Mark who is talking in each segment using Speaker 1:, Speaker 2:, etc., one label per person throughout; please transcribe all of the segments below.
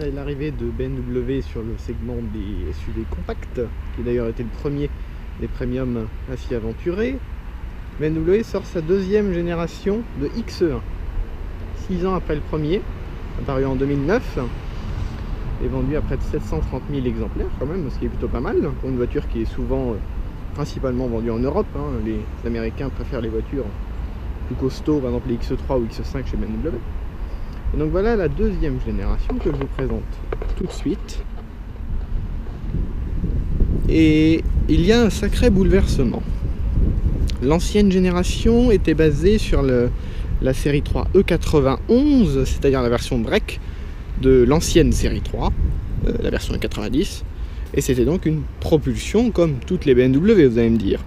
Speaker 1: après l'arrivée de BMW sur le segment des SUV compacts, qui d'ailleurs était le premier des premiums à s'y aventurer, BMW sort sa deuxième génération de XE1. 6 ans après le premier, apparu en 2009, et vendu à près de 730 000 exemplaires quand même, ce qui est plutôt pas mal, pour une voiture qui est souvent principalement vendue en Europe. Les Américains préfèrent les voitures plus costauds, par exemple les XE3 ou XE5 chez BMW. Et donc voilà la deuxième génération que je vous présente tout de suite. Et il y a un sacré bouleversement. L'ancienne génération était basée sur la série 3 E91, c'est-à-dire la version break de l'ancienne série 3, la version E90. Et c'était donc une propulsion comme toutes les BMW, vous allez me dire.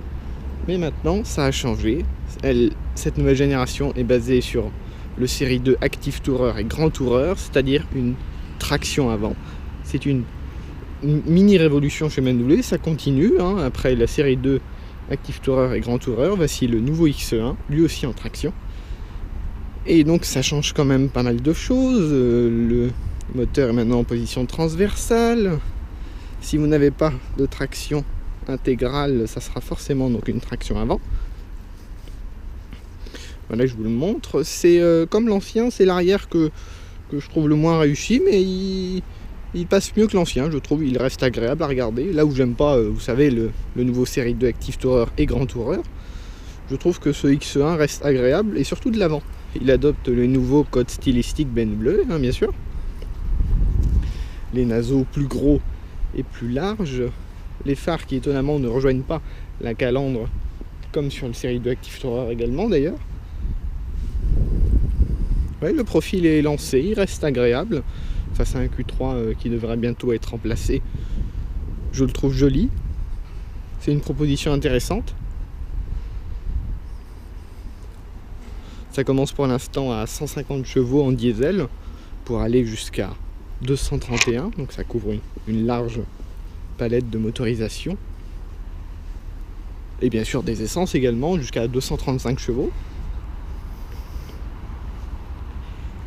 Speaker 1: Mais maintenant, ça a changé. Cette nouvelle génération est basée sur le série 2 Active Tourer et Grand Tourer, c'est-à-dire une traction avant. C'est une mini révolution chez BMW, ça continue. Après la série 2 Active Tourer et Grand Tourer, voici le nouveau XE1, lui aussi en traction. Et donc ça change quand même pas mal de choses. Le moteur est maintenant en position transversale. Si vous n'avez pas de traction intégrale, ça sera forcément donc une traction avant. Voilà, je vous le montre. C'est comme l'ancien, c'est l'arrière que je trouve le moins réussi, mais il passe mieux que l'ancien, je trouve. Il reste agréable à regarder. Là où j'aime pas, vous savez, le nouveau série 2 Active Tourer et Grand Tourer, je trouve que ce XE1 reste agréable, et surtout de l'avant. Il adopte les nouveaux codes stylistiques BMW, bien sûr. Les naseaux plus gros et plus larges. Les phares qui étonnamment ne rejoignent pas la calandre, comme sur le série 2 Active Tourer également d'ailleurs. Ouais, le profil est lancé, il reste agréable face à un Q3 qui devrait bientôt être remplacé. Je le trouve joli. C'est une proposition intéressante. Ça commence pour l'instant à 150 chevaux en diesel pour aller jusqu'à 231, donc ça couvre une large palette de motorisation. Et bien sûr des essences également, jusqu'à 235 chevaux.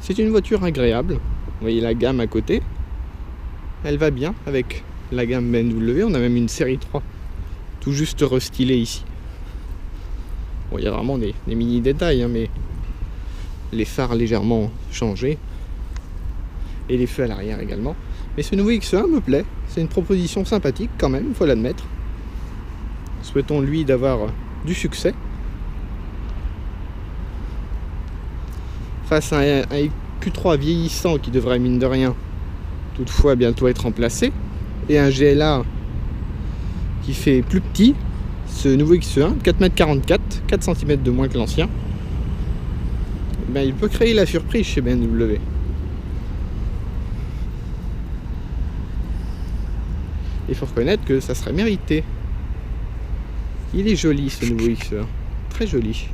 Speaker 1: C'est une voiture agréable. Vous voyez la gamme à côté. Elle va bien avec la gamme BMW. On a même une série 3 tout juste restylée ici. Bon, il y a vraiment des mini détails, mais les phares légèrement changés. Et les feux à l'arrière également. Mais ce nouveau XE1 me plaît. C'est une proposition sympathique quand même, il faut l'admettre. Souhaitons-lui d'avoir du succès. Face à un Q3 vieillissant qui devrait, mine de rien, toutefois bientôt être remplacé, et un GLA qui fait plus petit, ce nouveau XE1, 4,44 m, 4 cm de moins que l'ancien, il peut créer la surprise chez BMW. Il faut reconnaître que ça serait mérité. Il est joli ce nouveau XE1, très joli.